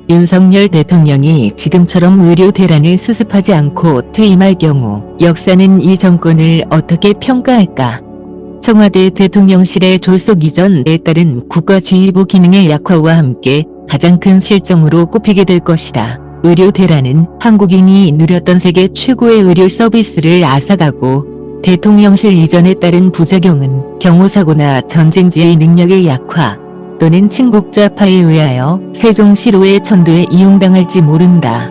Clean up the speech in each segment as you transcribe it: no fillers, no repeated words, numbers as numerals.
윤석열 대통령이 지금처럼 의료 대란을 수습하지 않고 퇴임할 경우 역사는 이 정권을 어떻게 평가할까? 청와대 대통령실의 졸속 이전에 따른 국가지휘부 기능의 약화와 함께 가장 큰 실정으로 꼽히게 될 것이다. 의료 대란은 한국인이 누렸던 세계 최고의 의료 서비스를 앗아가고 대통령실 이전에 따른 부작용은 경호사고나 전쟁지의 능력의 약화 또는 친북자파에 의하여 세종시로의 천도에 이용당할지 모른다.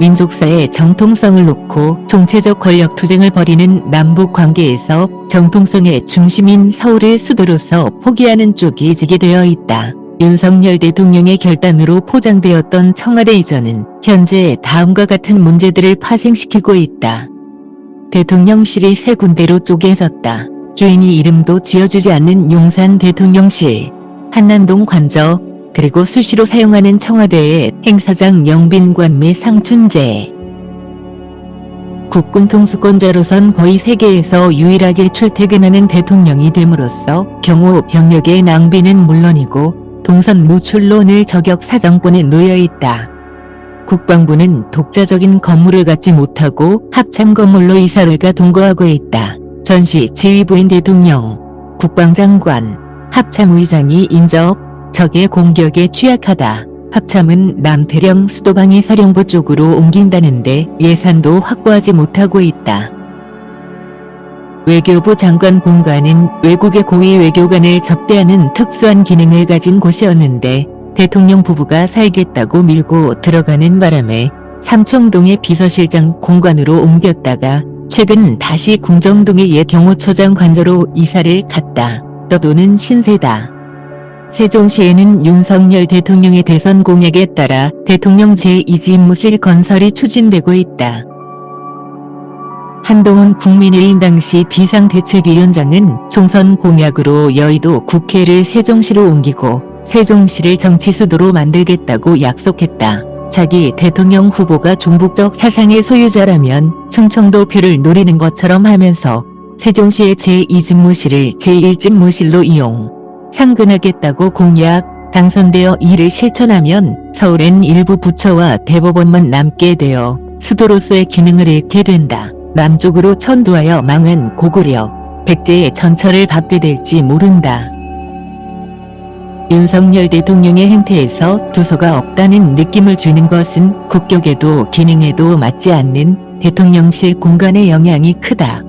민족사의 정통성을 놓고 총체적 권력 투쟁을 벌이는 남북 관계에서 정통성의 중심인 서울을 수도로서 포기하는 쪽이 지게 되어 있다. 윤석열 대통령의 결단으로 포장되었던 청와대 이전은 현재 다음과 같은 문제들을 파생시키고 있다. 대통령실이 세 군데로 쪼개졌다. 주인이 이름도 지어주지 않는 용산 대통령실, 한남동 관저, 그리고 수시로 사용하는 청와대의 행사장 영빈관 및 상춘제. 국군 통수권자로선 거의 세계에서 유일하게 출퇴근하는 대통령이 됨으로써 경호 병력의 낭비는 물론이고 동선 무출로 늘 저격 사정권에 놓여있다. 국방부는 독자적인 건물을 갖지 못하고 합참 건물로 이사를 가 동거하고 있다. 전시 지휘부인 대통령, 국방장관, 합참의장이 인접, 적의 공격에 취약하다. 합참은 남태령 수도방위 사령부 쪽으로 옮긴다는데 예산도 확보하지 못하고 있다. 외교부 장관 공관은 외국의 고위 외교관을 접대하는 특수한 기능을 가진 곳이었는데 대통령 부부가 살겠다고 밀고 들어가는 바람에 삼청동의 비서실장 공관으로 옮겼다가 최근 다시 궁정동의 옛 경호처장 관저로 이사를 갔다. 떠도는 신세다. 세종시에는 윤석열 대통령의 대선 공약에 따라 대통령 제2집무실 건설이 추진되고 있다. 한동훈 국민의힘 당시 비상대책위원장은 총선 공약으로 여의도 국회를 세종시로 옮기고 세종시를 정치수도로 만들겠다고 약속했다. 자기 대통령 후보가 종북적 사상의 소유자라면 충청도표를 노리는 것처럼 하면서 세종시의 제2집무실을 제1집무실로 이용, 상근하겠다고 공약, 당선되어 이를 실천하면 서울엔 일부 부처와 대법원만 남게 되어 수도로서의 기능을 잃게 된다. 남쪽으로 천도하여 망한 고구려, 백제의 전철을 밟게 될지 모른다. 윤석열 대통령의 행태에서 두서가 없다는 느낌을 주는 것은 국격에도 기능에도 맞지 않는 대통령실 공간의 영향이 크다.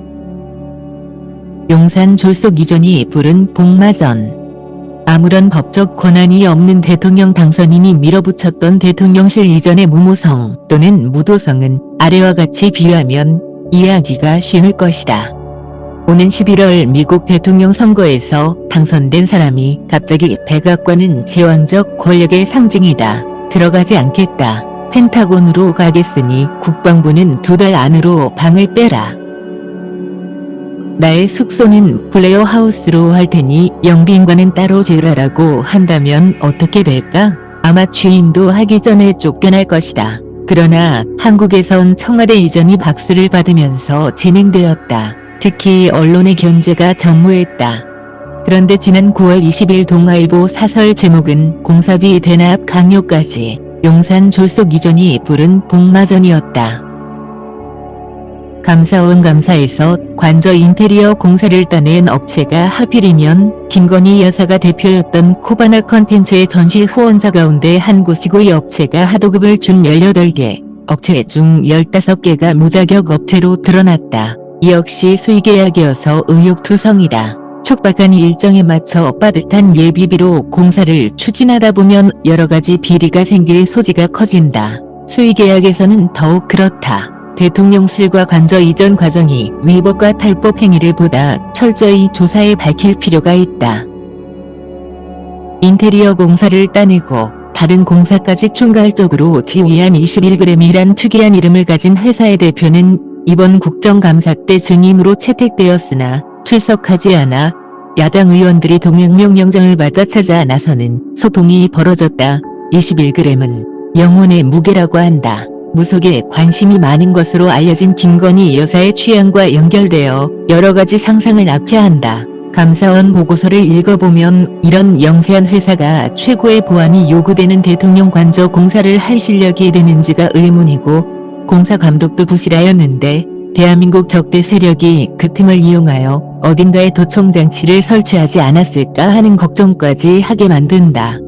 용산 졸속 이전이 부른 복마전. 아무런 법적 권한이 없는 대통령 당선인이 밀어붙였던 대통령실 이전의 무모성 또는 무도성은 아래와 같이 비유하면 이해하기가 쉬울 것이다. 오는 11월 미국 대통령 선거에서 당선된 사람이 갑자기 백악관은 제왕적 권력의 상징이다. 들어가지 않겠다. 펜타곤으로 가겠으니 국방부는 2달 안으로 방을 빼라. 나의 숙소는 블레어 하우스로 할 테니 영빈관은 따로 지으라고 한다면 어떻게 될까? 아마 취임도 하기 전에 쫓겨날 것이다. 그러나 한국에선 청와대 이전이 박수를 받으면서 진행되었다. 특히 언론의 견제가 전무했다. 그런데 지난 9월 20일 동아일보 사설 제목은 공사비 대납 강요까지 용산 졸속 이전이 부른 복마전이었다. 감사원 감사에서 관저 인테리어 공사를 따낸 업체가 하필이면 김건희 여사가 대표였던 코바나 컨텐츠의 전시 후원자 가운데 한 곳이고 이 업체가 하도급을 준 18개, 업체 중 15개가 무자격 업체로 드러났다. 이 역시 수의계약이어서 의혹투성이다. 촉박한 일정에 맞춰 빠듯한 예비비로 공사를 추진하다 보면 여러가지 비리가 생길 소지가 커진다. 수의계약에서는 더욱 그렇다. 대통령실과 관저 이전 과정이 위법과 탈법 행위를 보다 철저히 조사해 밝힐 필요가 있다. 인테리어 공사를 따내고 다른 공사까지 총괄적으로 지휘한 21g이란 특이한 이름을 가진 회사의 대표는 이번 국정감사 때 증인으로 채택되었으나 출석하지 않아 야당 의원들이 동행명령장을 받아 찾아 나서는 소동이 벌어졌다. 21g은 영혼의 무게라고 한다. 무속에 관심이 많은 것으로 알려진 김건희 여사의 취향과 연결되어 여러가지 상상을 낳게 한다. 감사원 보고서를 읽어보면 이런 영세한 회사가 최고의 보안이 요구되는 대통령 관저 공사를 할 실력이 되는지가 의문이고 공사 감독도 부실하였는데 대한민국 적대 세력이 그 틈을 이용하여 어딘가에 도청장치를 설치하지 않았을까 하는 걱정까지 하게 만든다.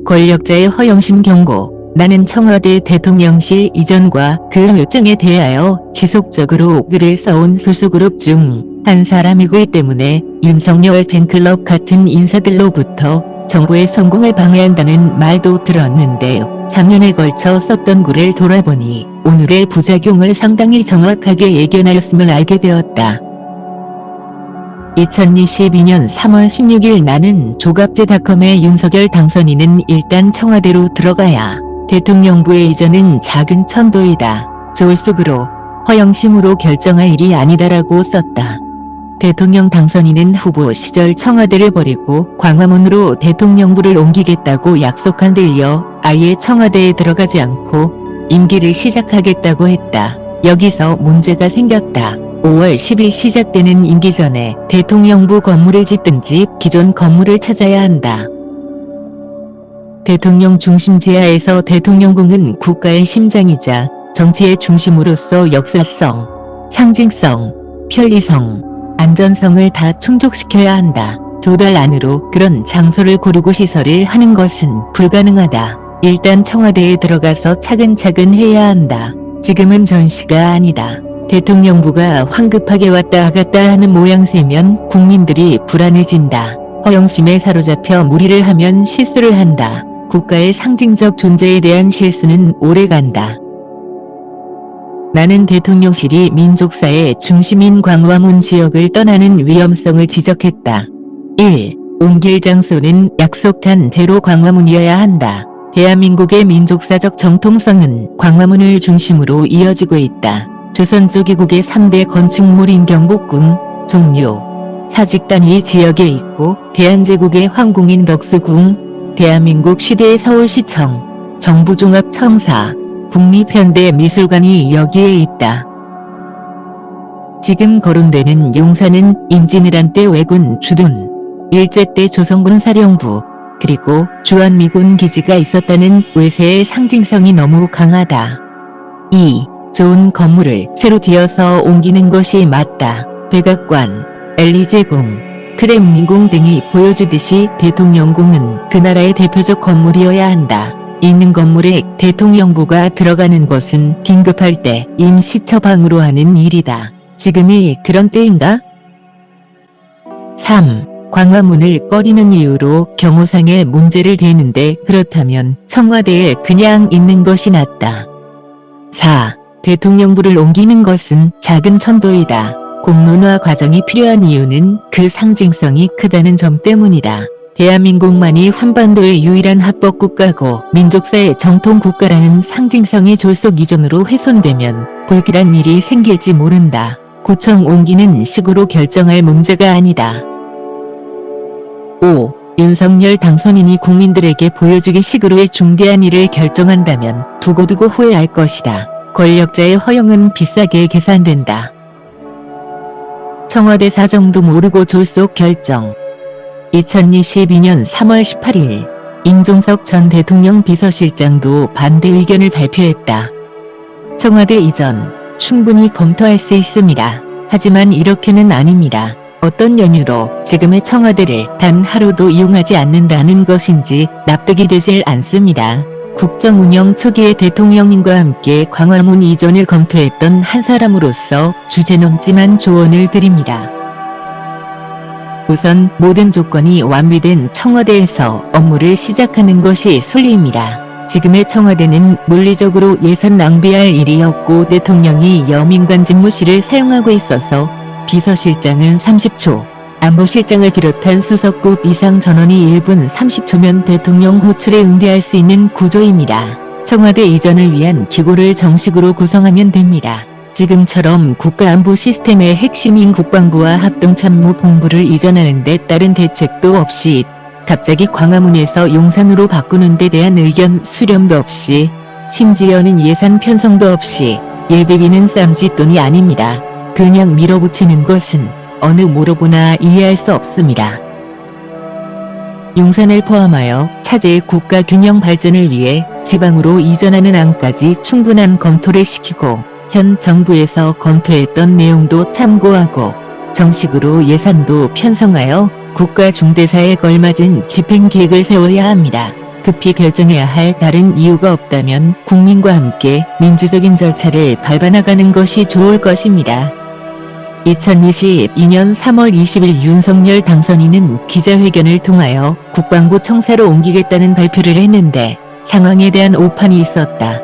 권력자의 허영심 경고. 나는 청와대 대통령실 이전과 그 요청에 대하여 지속적으로 글을 써온 소수그룹 중 한 사람이기 때문에 윤석열 팬클럽 같은 인사들로부터 정부의 성공을 방해한다는 말도 들었는데 3년에 걸쳐 썼던 글을 돌아보니 오늘의 부작용을 상당히 정확하게 예견하였음을 알게 되었다. 2022년 3월 16일 나는 조갑제닷컴의 윤석열 당선인은 일단 청와대로 들어가야 대통령부의 이전은 작은 천도이다. 졸속으로 허영심으로 결정할 일이 아니다라고 썼다. 대통령 당선인은 후보 시절 청와대를 버리고 광화문으로 대통령부를 옮기겠다고 약속한 데 이어 아예 청와대에 들어가지 않고 임기를 시작하겠다고 했다. 여기서 문제가 생겼다. 5월 10일 시작되는 임기 전에 대통령부 건물을 짓든지 기존 건물을 찾아야 한다. 대통령 중심 지하에서 대통령궁은 국가의 심장이자 정치의 중심으로서 역사성, 상징성, 편리성, 안전성을 다 충족시켜야 한다. 2달 안으로 그런 장소를 고르고 시설을 하는 것은 불가능하다. 일단 청와대에 들어가서 차근차근 해야 한다. 지금은 전시가 아니다. 대통령부가 황급하게 왔다 갔다 하는 모양새면 국민들이 불안해진다. 허영심에 사로잡혀 무리를 하면 실수를 한다. 국가의 상징적 존재에 대한 실수는 오래간다. 나는 대통령실이 민족사의 중심인 광화문 지역을 떠나는 위험성을 지적했다. 1. 옮길 장소는 약속한 대로 광화문이어야 한다. 대한민국의 민족사적 정통성은 광화문을 중심으로 이어지고 있다. 조선족 이국의 3대 건축물인 경복궁, 종묘, 사직단 이 지역에 있고 대한제국의 황궁인 덕수궁, 대한민국 시대의 서울시청, 정부종합청사, 국립현대미술관이 여기에 있다. 지금 거론되는 용산은 임진왜란 때 왜군 주둔, 일제 때 조선군 사령부, 그리고 주한미군 기지가 있었다는 외세의 상징성이 너무 강하다. 2. 좋은 건물을 새로 지어서 옮기는 것이 맞다. 백악관, 엘리제궁, 크렘린궁 등이 보여주듯이 대통령궁은 그 나라의 대표적 건물이어야 한다. 있는 건물에 대통령부가 들어가는 것은 긴급할 때 임시 처방으로 하는 일이다. 지금이 그런 때인가? 3. 광화문을 꺼리는 이유로 경호상의 문제를 대는데 그렇다면 청와대에 그냥 있는 것이 낫다. 4. 대통령부를 옮기는 것은 작은 천도이다. 공론화 과정이 필요한 이유는 그 상징성이 크다는 점 때문이다. 대한민국만이 한반도의 유일한 합법국가고 민족사의 정통국가라는 상징성이 졸속 이전으로 훼손되면 불길한 일이 생길지 모른다. 구청 옮기는 식으로 결정할 문제가 아니다. 5. 윤석열 당선인이 국민들에게 보여주기 식으로의 중대한 일을 결정한다면 두고두고 후회할 것이다. 권력자의 허영은 비싸게 계산된다. 청와대 사정도 모르고 졸속 결정. 2022년 3월 18일 임종석 전 대통령 비서실장도 반대 의견을 발표했다. 청와대 이전 충분히 검토할 수 있습니다. 하지만 이렇게는 아닙니다. 어떤 연유로 지금의 청와대를 단 하루도 이용하지 않는다는 것인지 납득이 되질 않습니다. 국정 운영 초기에 대통령님과 함께 광화문 이전을 검토했던 한 사람으로서 주제넘지만 조언을 드립니다. 우선 모든 조건이 완비된 청와대에서 업무를 시작하는 것이 순리입니다. 지금의 청와대는 물리적으로 예산 낭비할 일이 없고 대통령이 여민관 집무실을 사용하고 있어서 비서실장은 30초, 안보실장을 비롯한 수석급 이상 전원이 1분 30초면 대통령 호출에 응대할 수 있는 구조입니다. 청와대 이전을 위한 기구를 정식으로 구성하면 됩니다. 지금처럼 국가안보 시스템의 핵심인 국방부와 합동참모본부를 이전하는 데 따른 대책도 없이 갑자기 광화문에서 용산으로 바꾸는 데 대한 의견 수렴도 없이 심지어는 예산 편성도 없이 예비비는 쌈짓돈이 아닙니다. 그냥 밀어붙이는 것은 어느 모로보나 이해할 수 없습니다. 용산을 포함하여 차제의 국가 균형 발전을 위해 지방으로 이전하는 안까지 충분한 검토를 시키고 현 정부에서 검토했던 내용도 참고하고 정식으로 예산도 편성하여 국가 중대사에 걸맞은 집행계획을 세워야 합니다. 급히 결정해야 할 다른 이유가 없다면 국민과 함께 민주적인 절차를 밟아나가는 것이 좋을 것입니다. 2022년 3월 20일 윤석열 당선인은 기자회견을 통하여 국방부 청사로 옮기겠다는 발표를 했는데 상황에 대한 오판이 있었다.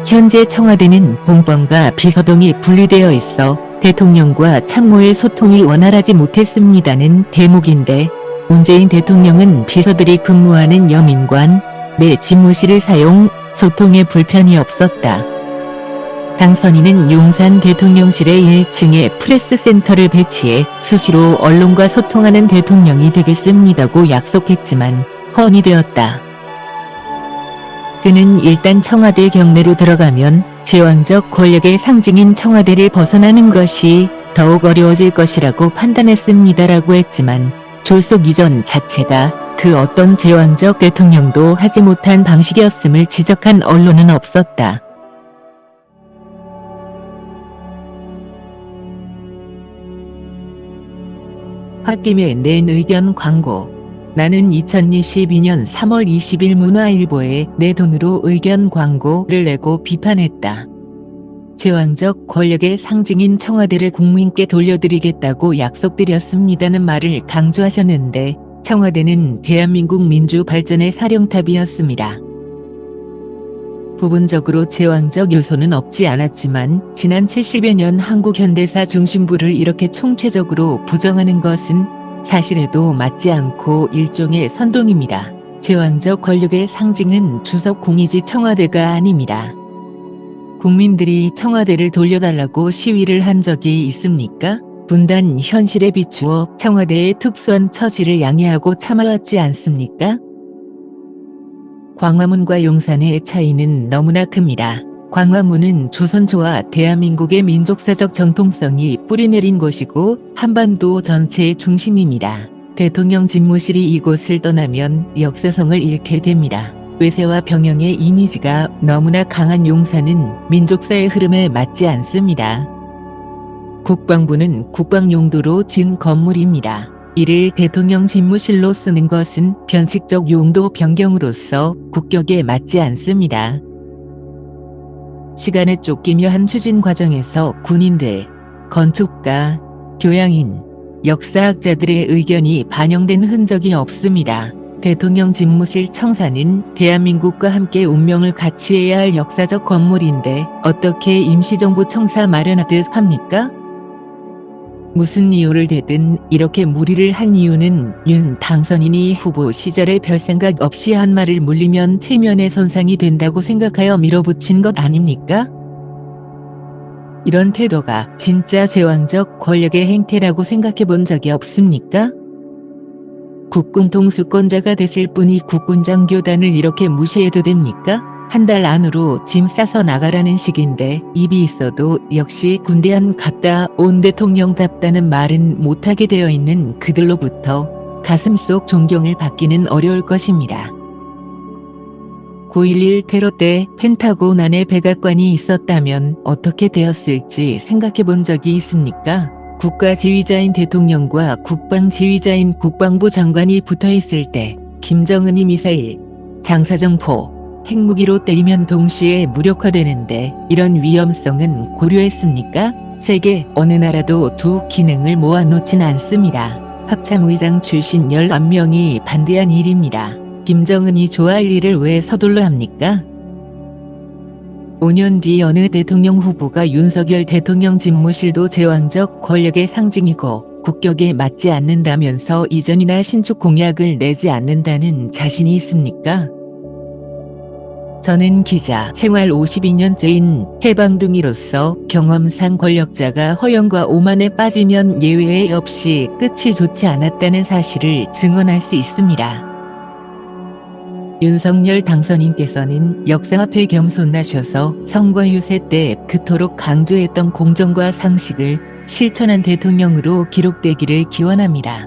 현재 청와대는 본관과 비서동이 분리되어 있어 대통령과 참모의 소통이 원활하지 못했습니다는 대목인데 문재인 대통령은 비서들이 근무하는 여민관 내 집무실을 사용, 소통에 불편이 없었다. 당선인은 용산 대통령실의 1층에 프레스센터를 배치해 수시로 언론과 소통하는 대통령이 되겠습니다고 약속했지만 허언이 되었다. 그는 일단 청와대 경내로 들어가면 제왕적 권력의 상징인 청와대를 벗어나는 것이 더욱 어려워질 것이라고 판단했습니다라고 했지만 졸속 이전 자체가 그 어떤 제왕적 대통령도 하지 못한 방식이었음을 지적한 언론은 없었다. 홧김에 낸 의견 광고. 나는 2022년 3월 20일 문화일보에 내 돈으로 의견 광고를 내고 비판했다. 제왕적 권력의 상징인 청와대를 국민께 돌려드리겠다고 약속드렸습니다는 말을 강조하셨는데 청와대는 대한민국 민주 발전의 사령탑이었습니다. 부분적으로 제왕적 요소는 없지 않았지만 지난 70여 년 한국 현대사 중심부를 이렇게 총체적으로 부정하는 것은 사실에도 맞지 않고 일종의 선동입니다. 제왕적 권력의 상징은 주석 공이지 청와대가 아닙니다. 국민들이 청와대를 돌려달라고 시위를 한 적이 있습니까? 분단 현실에 비추어 청와대의 특수한 처지를 양해하고 참아왔지 않습니까? 광화문과 용산의 차이는 너무나 큽니다. 광화문은 조선초와 대한민국의 민족사적 정통성이 뿌리내린 곳이고 한반도 전체의 중심입니다. 대통령 집무실이 이곳을 떠나면 역사성을 잃게 됩니다. 외세와 병영의 이미지가 너무나 강한 용산은 민족사의 흐름에 맞지 않습니다. 국방부는 국방용도로 지은 건물입니다. 이를 대통령 집무실로 쓰는 것은 변칙적 용도 변경으로서 국격에 맞지 않습니다. 시간에 쫓기며 한 추진 과정에서 군인들, 건축가, 교양인, 역사학자들의 의견이 반영된 흔적이 없습니다. 대통령 집무실 청사는 대한민국과 함께 운명을 같이 해야 할 역사적 건물인데 어떻게 임시정부 청사 마련하듯 합니까? 무슨 이유를 대든 이렇게 무리를 한 이유는 윤 당선인이 후보 시절에 별 생각 없이 한 말을 물리면 체면의 손상이 된다고 생각하여 밀어붙인 것 아닙니까? 이런 태도가 진짜 제왕적 권력의 행태라고 생각해 본 적이 없습니까? 국군 통수권자가 되실 분이 국군장 교단을 이렇게 무시해도 됩니까? 한 달 안으로 짐 싸서 나가라는 식인데 입이 있어도 역시 군대안 갔다 온 대통령답다는 말은 못하게 되어 있는 그들로부터 가슴속 존경을 받기는 어려울 것입니다. 9.11 테러 때 펜타곤 안에 백악관이 있었다면 어떻게 되었을지 생각해 본 적이 있습니까? 국가지휘자인 대통령과 국방지휘자인 국방부 장관이 붙어있을 때 김정은이 미사일, 장사정포, 핵무기로 때리면 동시에 무력화되는데 이런 위험성은 고려했습니까? 세계 어느 나라도 두 기능을 모아놓진 않습니다. 합참의장 출신 11명이 반대한 일입니다. 김정은이 좋아할 일을 왜 서둘러 합니까? 5년 뒤 어느 대통령 후보가 윤석열 대통령 집무실도 제왕적 권력의 상징이고 국격에 맞지 않는다면서 이전이나 신축 공약을 내지 않는다는 자신이 있습니까? 저는 기자 생활 52년째인 해방둥이로서 경험상 권력자가 허영과 오만에 빠지면 예외 없이 끝이 좋지 않았다는 사실을 증언할 수 있습니다. 윤석열 당선인께서는 역사 앞에 겸손하셔서 선거 유세 때 그토록 강조했던 공정과 상식을 실천한 대통령으로 기록되기를 기원합니다.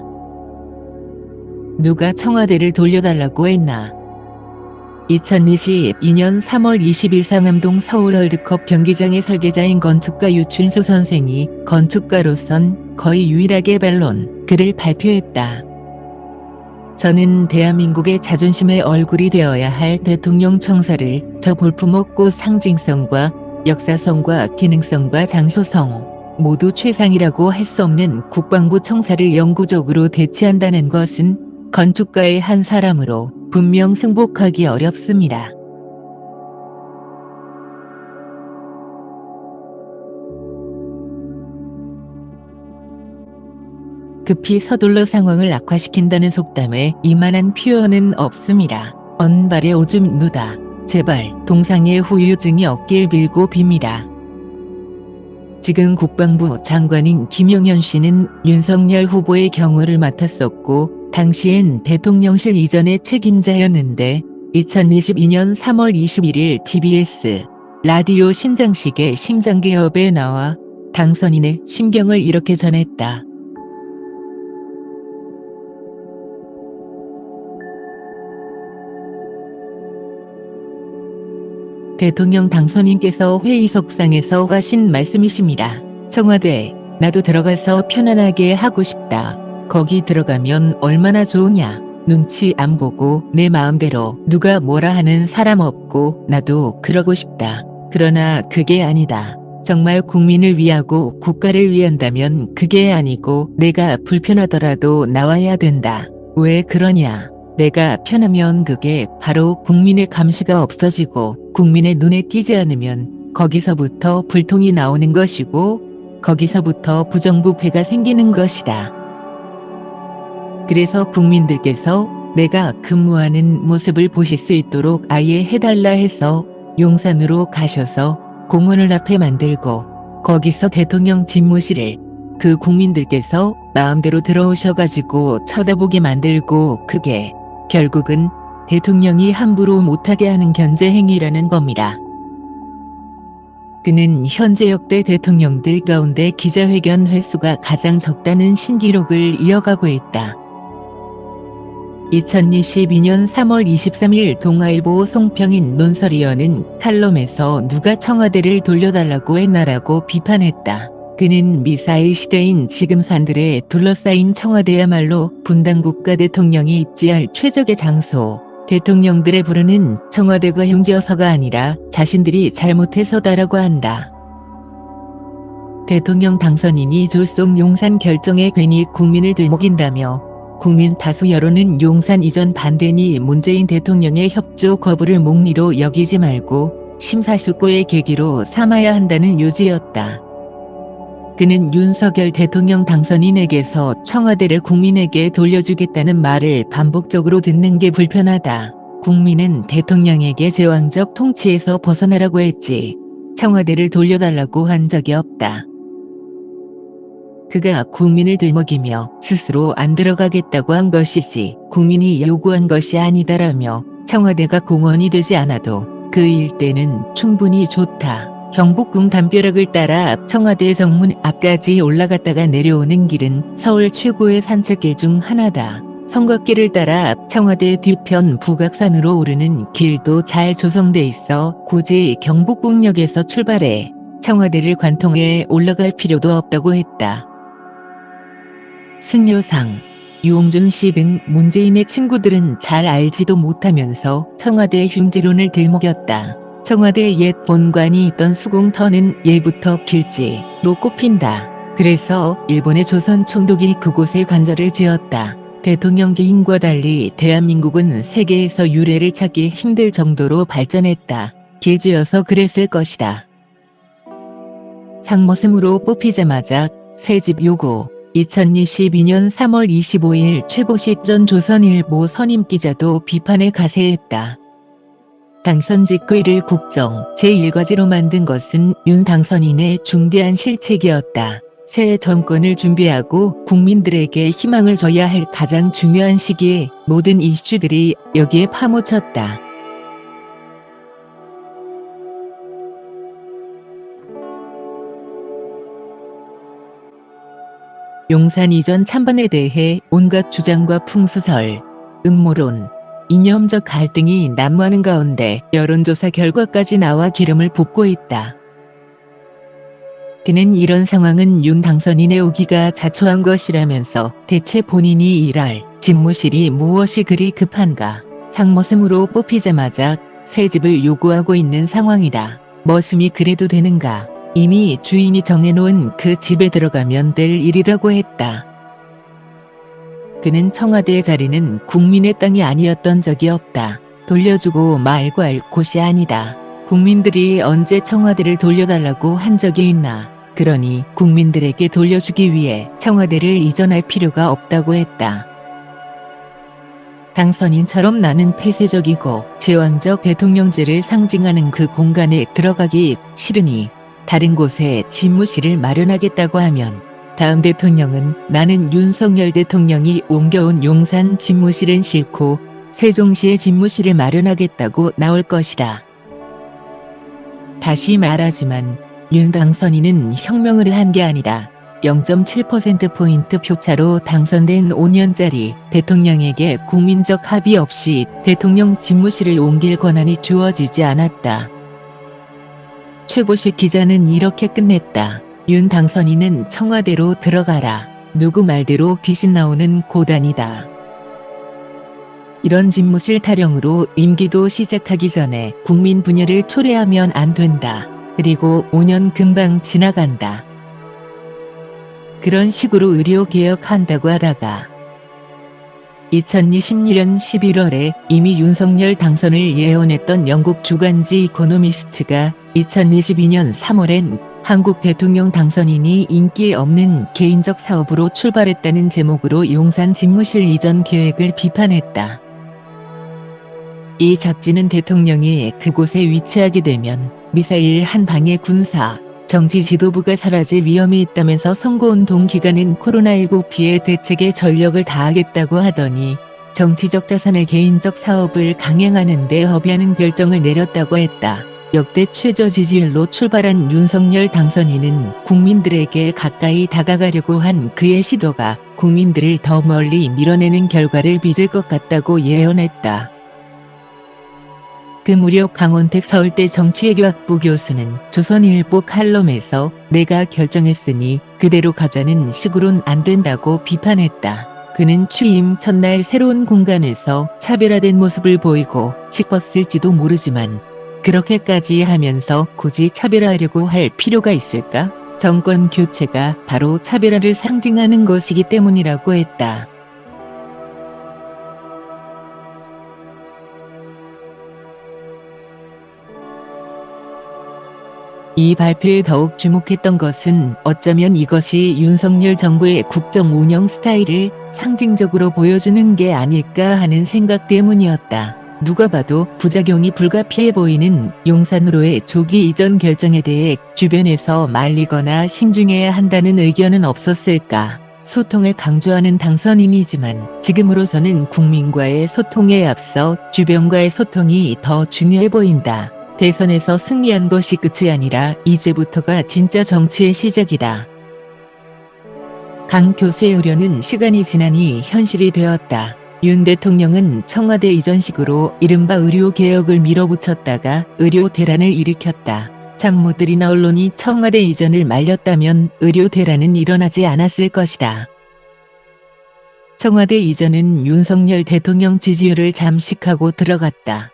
누가 청와대를 돌려달라고 했나? 2022년 3월 20일 상암동 서울월드컵 경기장의 설계자인 건축가 유춘수 선생이 건축가로선 거의 유일하게 반론 글을 발표했다. 저는 대한민국의 자존심의 얼굴이 되어야 할 대통령 청사를 저 볼품없고 상징성과 역사성과 기능성과 장소성 모두 최상이라고 할 수 없는 국방부 청사를 영구적으로 대체한다는 것은 건축가의 한 사람으로 분명 승복하기 어렵습니다. 급히 서둘러 상황을 악화시킨다는 속담에 이만한 표현은 없습니다. 언발에 오줌 누다. 제발 동상의 후유증이 없길 빌고 빕니다. 지금 국방부 장관인 김용현 씨는 윤석열 후보의 경호를 맡았었고 당시엔 대통령실 이전의 책임자였는데 2022년 3월 21일 TBS 라디오 신장식의 심장개업에 나와 당선인의 심경을 이렇게 전했다. 대통령 당선인께서 회의석상에서 하신 말씀이십니다. 청와대, 나도 들어가서 편안하게 하고 싶다. 거기 들어가면 얼마나 좋으냐. 눈치 안 보고 내 마음대로 누가 뭐라 하는 사람 없고 나도 그러고 싶다. 그러나 그게 아니다. 정말 국민을 위하고 국가를 위한다면 그게 아니고 내가 불편하더라도 나와야 된다. 왜 그러냐. 내가 편하면 그게 바로 국민의 감시가 없어지고 국민의 눈에 띄지 않으면 거기서부터 불통이 나오는 것이고 거기서부터 부정부패가 생기는 것이다. 그래서 국민들께서 내가 근무하는 모습을 보실 수 있도록 아예 해달라 해서 용산으로 가셔서 공원을 앞에 만들고 거기서 대통령 집무실을 그 국민들께서 마음대로 들어오셔가지고 쳐다보게 만들고 그게 결국은 대통령이 함부로 못하게 하는 견제 행위라는 겁니다. 그는 현재 역대 대통령들 가운데 기자회견 횟수가 가장 적다는 신기록을 이어가고 있다. 2022년 3월 23일 동아일보 송평인 논설위원은 칼럼에서 누가 청와대를 돌려달라고 했나라고 비판했다. 그는 미사일 시대인 지금 산들에 둘러싸인 청와대야말로 분단국가 대통령이 입지할 최적의 장소. 대통령들의 부르는 청와대가 흉지어서가 아니라 자신들이 잘못해서다라고 한다. 대통령 당선인이 졸속 용산 결정에 괜히 국민을 들먹인다며 국민 다수 여론은 용산 이전 반대니 문재인 대통령의 협조 거부를 목리로 여기지 말고 심사숙고의 계기로 삼아야 한다는 요지였다. 그는 윤석열 대통령 당선인에게서 청와대를 국민에게 돌려주겠다는 말을 반복적으로 듣는 게 불편하다. 국민은 대통령에게 제왕적 통치에서 벗어나라고 했지 청와대를 돌려달라고 한 적이 없다. 그가 국민을 들먹이며 스스로 안 들어가겠다고 한 것이지 국민이 요구한 것이 아니다라며 청와대가 공원이 되지 않아도 그 일대는 충분히 좋다. 경복궁 담벼락을 따라 청와대 정문 앞까지 올라갔다가 내려오는 길은 서울 최고의 산책길 중 하나다. 성곽길을 따라 청와대 뒤편 북악산으로 오르는 길도 잘 조성돼 있어 굳이 경복궁역에서 출발해 청와대를 관통해 올라갈 필요도 없다고 했다. 승려상, 유홍준 씨 등 문재인의 친구들은 잘 알지도 못하면서 청와대 흉지론을 들먹였다. 청와대 옛 본관이 있던 수공터는 예부터 길지로 꼽힌다. 그래서 일본의 조선 총독이 그곳에 관저를 지었다. 대통령 개인과 달리 대한민국은 세계에서 유래를 찾기 힘들 정도로 발전했다. 길지어서 그랬을 것이다. 상머슴으로 뽑히자마자 새집 요구. 2022년 3월 25일 최보식 전 조선일보 선임기자도 비판에 가세했다. 당선 직후를 국정 제1과제로 만든 것은 윤 당선인의 중대한 실책이었다. 새 정권을 준비하고 국민들에게 희망을 줘야 할 가장 중요한 시기에 모든 이슈들이 여기에 파묻혔다. 용산 이전 찬반에 대해 온갖 주장과 풍수설, 음모론, 이념적 갈등이 난무하는 가운데 여론조사 결과까지 나와 기름을 붓고 있다. 그는 이런 상황은 윤 당선인의 오기가 자초한 것이라면서 대체 본인이 일할 집무실이 무엇이 그리 급한가, 상머슴으로 뽑히자마자 새 집을 요구하고 있는 상황이다. 머슴이 그래도 되는가, 이미 주인이 정해놓은 그 집에 들어가면 될 일이라고 했다. 그는 청와대의 자리는 국민의 땅이 아니었던 적이 없다. 돌려주고 말고 할 곳이 아니다. 국민들이 언제 청와대를 돌려달라고 한 적이 있나. 그러니 국민들에게 돌려주기 위해 청와대를 이전할 필요가 없다고 했다. 당선인처럼 나는 폐쇄적이고 제왕적 대통령제를 상징하는 그 공간에 들어가기 싫으니 다른 곳에 집무실을 마련하겠다고 하면 다음 대통령은 나는 윤석열 대통령이 옮겨온 용산 집무실은 싫고 세종시에 집무실을 마련하겠다고 나올 것이다. 다시 말하지만 윤 당선인은 혁명을 한 게 아니다. 0.7%포인트 표차로 당선된 5년짜리 대통령에게 국민적 합의 없이 대통령 집무실을 옮길 권한이 주어지지 않았다. 최보식 기자는 이렇게 끝냈다. 윤 당선인은 청와대로 들어가라. 누구 말대로 귀신 나오는 고단이다. 이런 집무실 타령으로 임기도 시작하기 전에 국민 분열을 초래하면 안 된다. 그리고 5년 금방 지나간다. 그런 식으로 의료개혁한다고 하다가 2022년 11월에 이미 윤석열 당선을 예언했던 영국 주간지 이코노미스트가 2022년 3월엔 한국 대통령 당선인이 인기 없는 개인적 사업으로 출발했다는 제목으로 용산 집무실 이전 계획을 비판했다. 이 잡지는 대통령이 그곳에 위치하게 되면 미사일 한 방에 군사, 정치 지도부가 사라질 위험이 있다면서 선거운동 기간은 코로나19 피해 대책에 전력을 다하겠다고 하더니 정치적 자산을 개인적 사업을 강행하는 데 허비하는 결정을 내렸다고 했다. 역대 최저 지지율로 출발한 윤석열 당선인은 국민들에게 가까이 다가가려고 한 그의 시도가 국민들을 더 멀리 밀어내는 결과를 빚을 것 같다고 예언했다. 그 무렵 강원택 서울대 정치외교학부 교수는 조선일보 칼럼에서 내가 결정했으니 그대로 가자는 식으론 안 된다고 비판했다. 그는 취임 첫날 새로운 공간에서 차별화된 모습을 보이고 싶었을지도 모르지만 그렇게까지 하면서 굳이 차별화하려고 할 필요가 있을까? 정권 교체가 바로 차별화를 상징하는 것이기 때문이라고 했다. 이 발표에 더욱 주목했던 것은 어쩌면 이것이 윤석열 정부의 국정 운영 스타일을 상징적으로 보여주는 게 아닐까 하는 생각 때문이었다. 누가 봐도 부작용이 불가피해 보이는 용산으로의 조기 이전 결정에 대해 주변에서 말리거나 신중해야 한다는 의견은 없었을까. 소통을 강조하는 당선인이지만 지금으로서는 국민과의 소통에 앞서 주변과의 소통이 더 중요해 보인다. 대선에서 승리한 것이 끝이 아니라 이제부터가 진짜 정치의 시작이다. 강 교수의 우려는 시간이 지나니 현실이 되었다. 윤 대통령은 청와대 이전식으로 이른바 의료개혁을 밀어붙였다가 의료 대란을 일으켰다. 참모들이나 언론이 청와대 이전을 말렸다면 의료 대란은 일어나지 않았을 것이다. 청와대 이전은 윤석열 대통령 지지율을 잠식하고 들어갔다.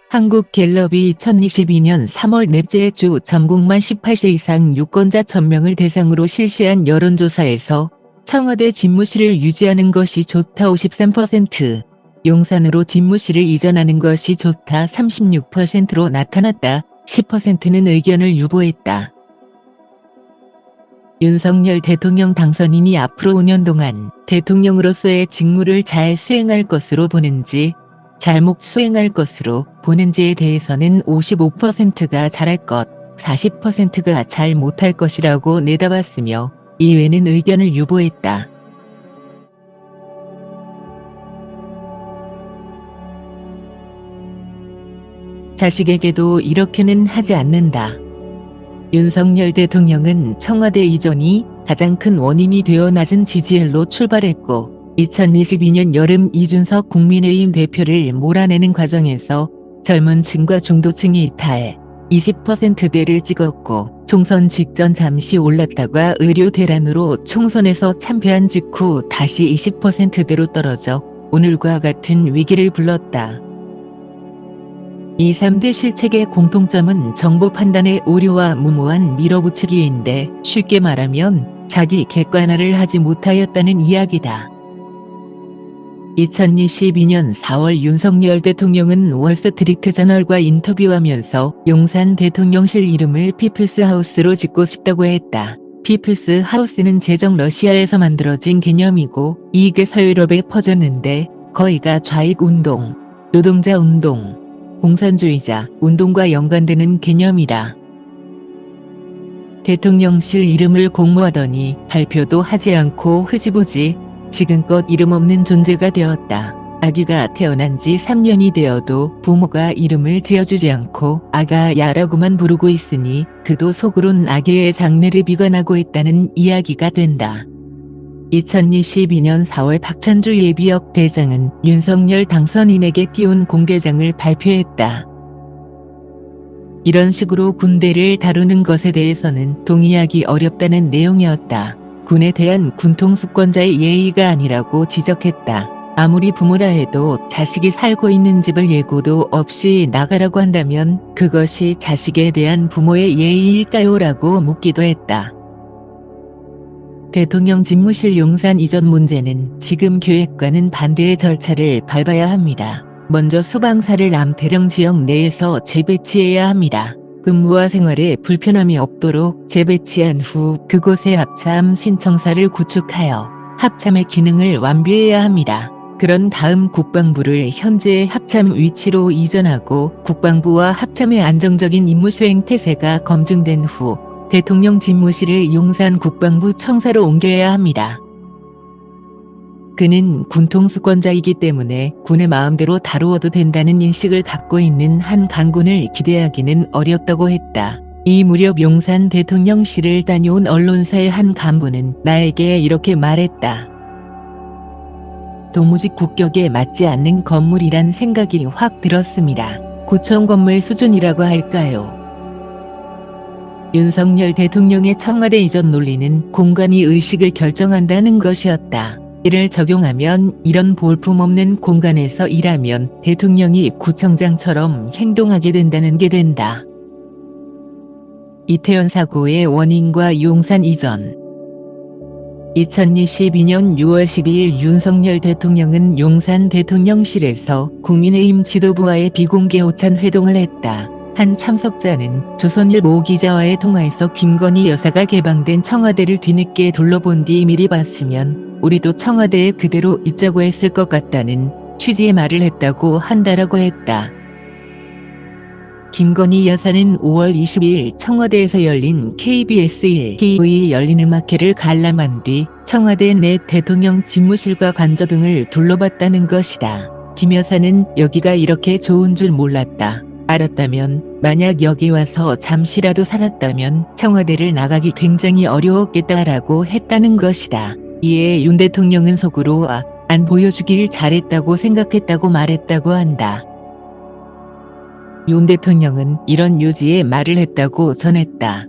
한국갤럽이 2022년 3월 넷째 주 전국만 18세 이상 유권자 1000명을 대상으로 실시한 여론조사에서 청와대 집무실을 유지하는 것이 좋다 53%, 용산으로 집무실을 이전하는 것이 좋다 36%로 나타났다. 10%는 의견을 유보했다. 윤석열 대통령 당선인이 앞으로 5년 동안 대통령으로서의 직무를 잘 수행할 것으로 보는지 잘못 수행할 것으로 보는지에 대해서는 55%가 잘할 것, 40%가 잘 못할 것이라고 내다봤으며 이외는 의견을 유보했다. 자식에게도 이렇게는 하지 않는다. 윤석열 대통령은 청와대 이전이 가장 큰 원인이 되어 낮은 지지율로 출발했고 2022년 여름 이준석 국민의힘 대표를 몰아내는 과정에서 젊은 층과 중도층이 이탈 20%대를 찍었고 총선 직전 잠시 올랐다가 의료 대란으로 총선에서 참패한 직후 다시 20%대로 떨어져 오늘과 같은 위기를 불렀다. 이 3대 실책의 공통점은 정보 판단의 오류와 무모한 밀어붙이기인데 쉽게 말하면 자기 객관화를 하지 못하였다는 이야기다. 2022년 4월 윤석열 대통령은 월스트리트 저널과 인터뷰하면서 용산 대통령실 이름을 피플스 하우스로 짓고 싶다고 했다. 피플스 하우스는 제적 러시아에서 만들어진 개념이고 이게 서유럽에 퍼졌는데 거의가 좌익운동, 노동자운동, 공산주의자 운동과 연관되는 개념이다. 대통령실 이름을 공모하더니 발표도 하지 않고 흐지부지 지금껏 이름 없는 존재가 되었다. 아기가 태어난 지 3년이 되어도 부모가 이름을 지어주지 않고 아가야라고만 부르고 있으니 그도 속으론 아기의 장래를 비관하고 있다는 이야기가 된다. 2022년 4월 박찬주 예비역 대장은 윤석열 당선인에게 띄운 공개장을 발표했다. 이런 식으로 군대를 다루는 것에 대해서는 동의하기 어렵다는 내용이었다. 군에 대한 군통수권자의 예의가 아니라고 지적했다. 아무리 부모라 해도 자식이 살고 있는 집을 예고도 없이 나가라고 한다면 그것이 자식에 대한 부모의 예의일까요? 라고 묻기도 했다. 대통령 집무실 용산 이전 문제는 지금 계획과는 반대의 절차를 밟아야 합니다. 먼저 수방사를 남태령 지역 내에서 재배치해야 합니다. 근무와 생활에 불편함이 없도록 재배치한 후 그곳에 합참 신청사를 구축하여 합참의 기능을 완비해야 합니다. 그런 다음 국방부를 현재의 합참 위치로 이전하고 국방부와 합참의 안정적인 임무 수행 태세가 검증된 후 대통령 집무실을 용산 국방부 청사로 옮겨야 합니다. 그는 군통수권자이기 때문에 군의 마음대로 다루어도 된다는 인식을 갖고 있는 한 강군을 기대하기는 어렵다고 했다. 이 무렵 용산 대통령실을 다녀온 언론사의 한 간부는 나에게 이렇게 말했다. 도무지 국격에 맞지 않는 건물이란 생각이 확 들었습니다. 구청 건물 수준이라고 할까요? 윤석열 대통령의 청와대 이전 논리는 공간이 의식을 결정한다는 것이었다. 이를 적용하면 이런 볼품없는 공간에서 일하면 대통령이 구청장처럼 행동하게 된다는 게 된다. 이태원 사고의 원인과 용산 이전 2022년 6월 12일 윤석열 대통령은 용산 대통령실에서 국민의힘 지도부와의 비공개 오찬 회동을 했다. 한 참석자는 조선일보 기자와의 통화에서 김건희 여사가 개방된 청와대를 뒤늦게 둘러본 뒤 미리 봤으면 우리도 청와대에 그대로 있자고 했을 것 같다는 취지의 말을 했다고 한다라고 했다. 김건희 여사는 5월 22일 청와대에서 열린 KBS 1TV의 열린 음악회를 관람한 뒤 청와대 내 대통령 집무실과 관저 등을 둘러봤다는 것이다. 김 여사는 여기가 이렇게 좋은 줄 몰랐다. 알았다면 만약 여기 와서 잠시라도 살았다면 청와대를 나가기 굉장히 어려웠겠다라고 했다는 것이다. 이에 윤 대통령은 속으로 안 보여주길 잘했다고 생각했다고 말했다고 한다. 윤 대통령은 이런 요지의 말을 했다고 전했다.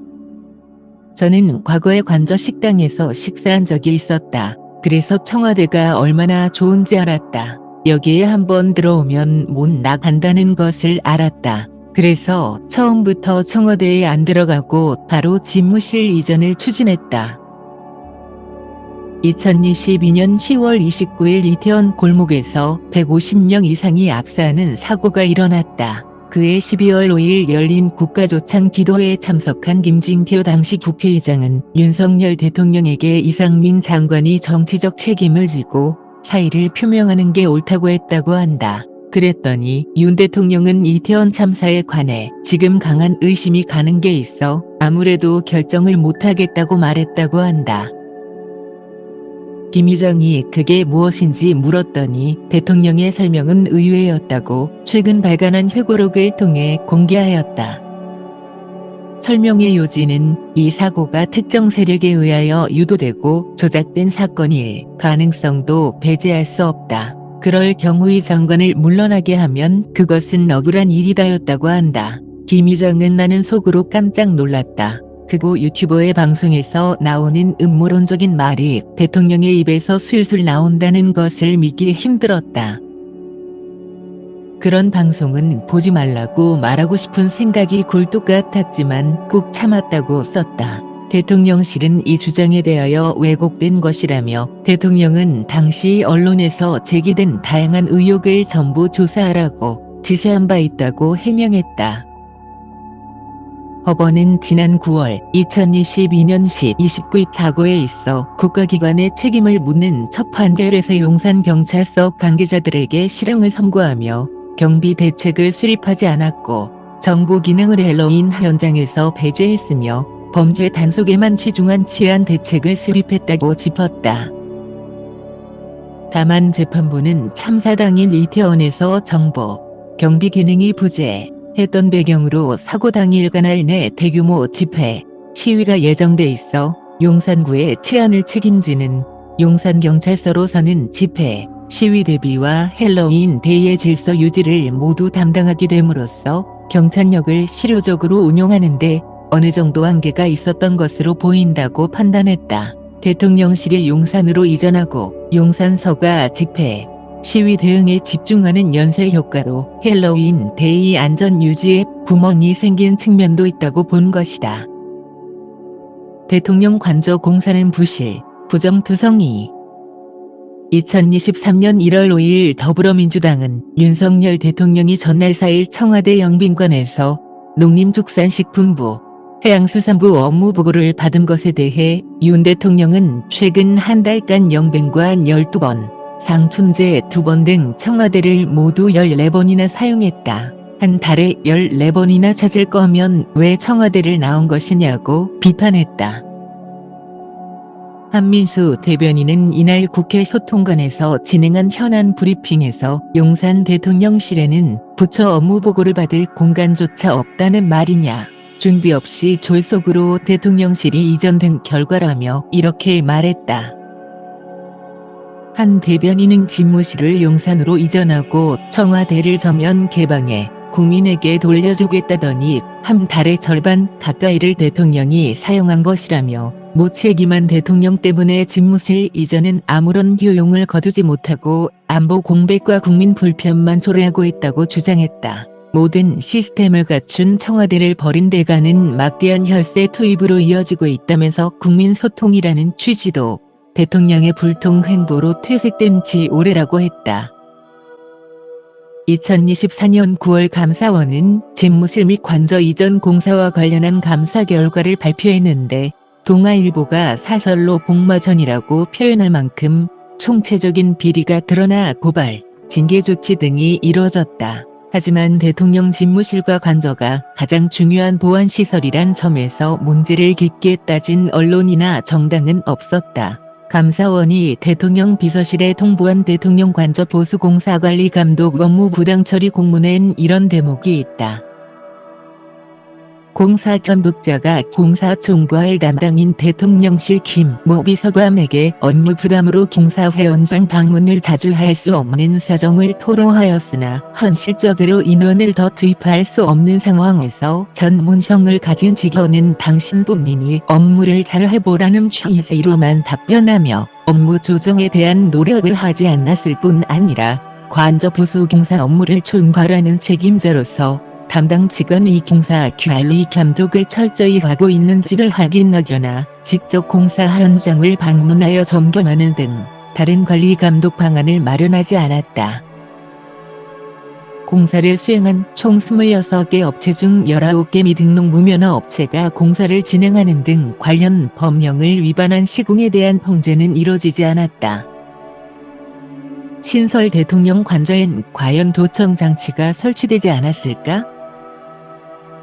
저는 과거에 관저 식당에서 식사한 적이 있었다. 그래서 청와대가 얼마나 좋은지 알았다. 여기에 한번 들어오면 못 나간다는 것을 알았다. 그래서 처음부터 청와대에 안 들어가고 바로 집무실 이전을 추진했다. 2022년 10월 29일 이태원 골목에서 150명 이상이 압사하는 사고가 일어났다. 그해 12월 5일 열린 국가조창 기도회에 참석한 김진표 당시 국회의장은 윤석열 대통령에게 이상민 장관이 정치적 책임을 지고 사의를 표명하는 게 옳다고 했다고 한다. 그랬더니 윤 대통령은 이태원 참사에 관해 지금 강한 의심이 가는 게 있어 아무래도 결정을 못하겠다고 말했다고 한다. 김 의장이 그게 무엇인지 물었더니 대통령의 설명은 의외였다고 최근 발간한 회고록을 통해 공개하였다. 설명의 요지는 이 사고가 특정 세력에 의하여 유도되고 조작된 사건일 가능성도 배제할 수 없다. 그럴 경우 이 장관을 물러나게 하면 그것은 억울한 일이다였다고 한다. 김 의장은 나는 속으로 깜짝 놀랐다. 그고 유튜버의 방송에서 나오는 음모론적인 말이 대통령의 입에서 술술 나온다는 것을 믿기 힘들었다. 그런 방송은 보지 말라고 말하고 싶은 생각이 굴뚝 같았지만 꾹 참았다고 썼다. 대통령실은 이 주장에 대하여 왜곡된 것이라며 대통령은 당시 언론에서 제기된 다양한 의혹을 전부 조사하라고 지시한 바 있다고 해명했다. 법원은 지난 9월 2022년 10, 29일 사고에 있어 국가기관의 책임을 묻는 첫 판결에서 용산경찰서 관계자들에게 실형을 선고하며 경비 대책을 수립하지 않았고 정보 기능을 헬로윈 현장에서 배제했으며 범죄 단속에만 치중한 치안 대책을 수립했다고 짚었다. 다만 재판부는 참사 당일 이태원에서 정보, 경비 기능이 부재했던 배경으로 사고 당일 관할 내 대규모 집회, 시위가 예정돼 있어 용산구의 치안을 책임지는 용산경찰서로서는 집회, 시위 대비와 헬로윈 데이의 질서 유지를 모두 담당하게 됨으로써 경찰력을 실효적으로 운용하는데 어느 정도 한계가 있었던 것으로 보인다고 판단했다. 대통령실이 용산으로 이전하고 용산서가 집회, 시위 대응에 집중하는 연쇄 효과로 헬로윈 데이 안전 유지에 구멍이 생긴 측면도 있다고 본 것이다. 대통령 관저 공사는 부실, 부정투성이. 2023년 1월 5일 더불어민주당은 윤석열 대통령이 전날 4일 청와대 영빈관에서 농림축산식품부, 해양수산부 업무보고를 받은 것에 대해 윤 대통령은 최근 한 달간 영빈관 12번, 상춘제 2번 등 청와대를 모두 14번이나 사용했다. 한 달에 14번이나 찾을 거면 왜 청와대를 나온 것이냐고 비판했다. 한민수 대변인은 이날 국회 소통관에서 진행한 현안 브리핑에서 용산 대통령실에는 부처 업무보고를 받을 공간조차 없다는 말이냐, 준비 없이 졸속으로 대통령실이 이전된 결과라며 이렇게 말했다. 한 대변인은 집무실을 용산으로 이전하고 청와대를 전면 개방해 국민에게 돌려주겠다더니 한 달의 절반 가까이를 대통령이 사용한 것이라며 무책임한 대통령 때문에 집무실 이전은 아무런 효용을 거두지 못하고 안보 공백과 국민 불편만 초래하고 있다고 주장했다. 모든 시스템을 갖춘 청와대를 버린 대가는 막대한 혈세 투입으로 이어지고 있다면서 국민 소통이라는 취지도 대통령의 불통 행보로 퇴색된 지 오래라고 했다. 2024년 9월 감사원은 집무실 및 관저 이전 공사와 관련한 감사 결과를 발표했는데 동아일보가 사설로 복마전이라고 표현할 만큼 총체적인 비리가 드러나 고발, 징계 조치 등이 이뤄졌다. 하지만 대통령 집무실과 관저가 가장 중요한 보안시설이란 점에서 문제를 깊게 따진 언론이나 정당은 없었다. 감사원이 대통령 비서실에 통보한 대통령 관저 보수공사관리감독 업무 부당처리 공문엔 이런 대목이 있다. 공사감독자가 공사 총괄 담당인 대통령실 김모 비서관에게 업무 부담으로 공사회원장 방문을 자주 할 수 없는 사정을 토로하였으나 현실적으로 인원을 더 투입할 수 없는 상황에서 전문성을 가진 직원은 당신뿐이니 업무를 잘 해보라는 취지로만 답변하며 업무 조정에 대한 노력을 하지 않았을 뿐 아니라 관저 보수공사 업무를 총괄하는 책임자로서 담당 직원이 공사 관리 감독을 철저히 하고 있는지를 확인하거나 직접 공사 현장을 방문하여 점검하는 등 다른 관리 감독 방안을 마련하지 않았다. 공사를 수행한 총 26개 업체 중 19개 미등록 무면허 업체가 공사를 진행하는 등 관련 법령을 위반한 시공에 대한 통제는 이뤄지지 않았다. 신설 대통령 관저엔 과연 도청 장치가 설치되지 않았을까?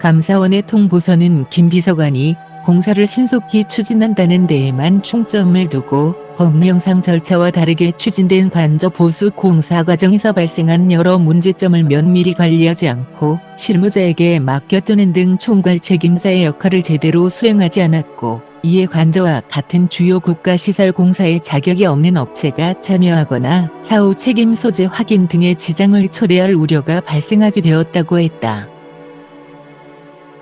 감사원의 통보서는 김 비서관이 공사를 신속히 추진한다는 데에만 중점을 두고 법령상 절차와 다르게 추진된 관저 보수 공사 과정에서 발생한 여러 문제점을 면밀히 관리하지 않고 실무자에게 맡겨두는 등 총괄 책임자의 역할을 제대로 수행하지 않았고, 이에 관저와 같은 주요 국가시설 공사에 자격이 없는 업체가 참여하거나 사후 책임 소재 확인 등의 지장을 초래할 우려가 발생하게 되었다고 했다.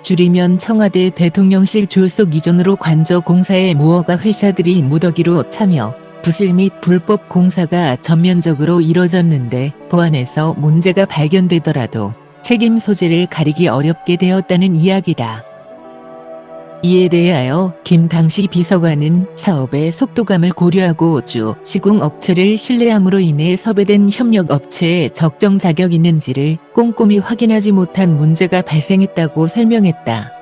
줄이면 청와대 대통령실 졸속 이전으로 관저 공사에 무허가 회사들이 무더기로 참여, 부실 및 불법 공사가 전면적으로 이뤄졌는데 보안에서 문제가 발견되더라도 책임 소재를 가리기 어렵게 되었다는 이야기다. 이에 대하여 김 당시 비서관은 사업의 속도감을 고려하고 주 시공업체를 신뢰함으로 인해 섭외된 협력업체에 적정 자격이 있는지를 꼼꼼히 확인하지 못한 문제가 발생했다고 설명했다.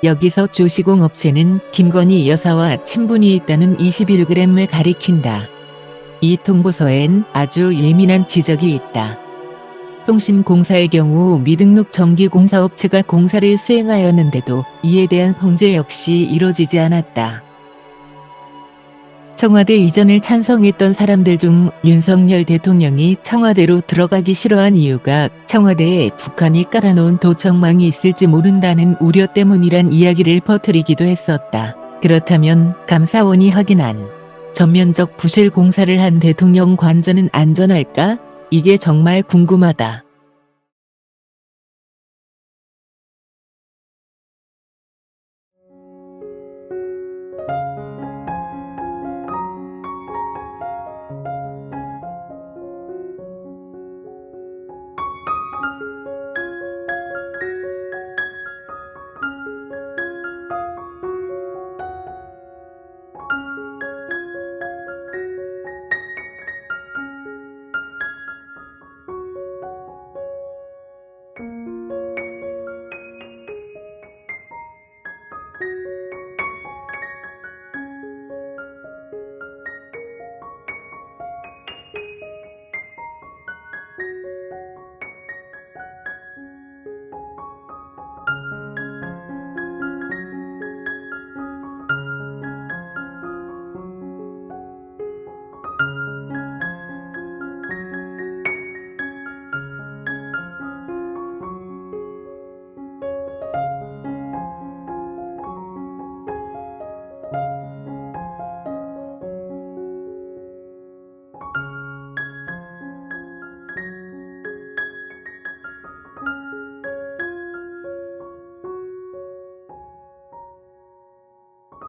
여기서 주 시공업체는 김건희 여사와 친분이 있다는 21g을 가리킨다. 이 통보서엔 아주 예민한 지적이 있다. 통신공사의 경우 미등록 정기공사업체가 공사를 수행하였는데도 이에 대한 통제 역시 이뤄지지 않았다. 청와대 이전을 찬성했던 사람들 중 윤석열 대통령이 청와대로 들어가기 싫어한 이유가 청와대에 북한이 깔아놓은 도청망이 있을지 모른다는 우려 때문이란 이야기를 퍼뜨리기도 했었다. 그렇다면 감사원이 확인한 전면적 부실 공사를 한 대통령 관저는 안전할까? 이게 정말 궁금하다.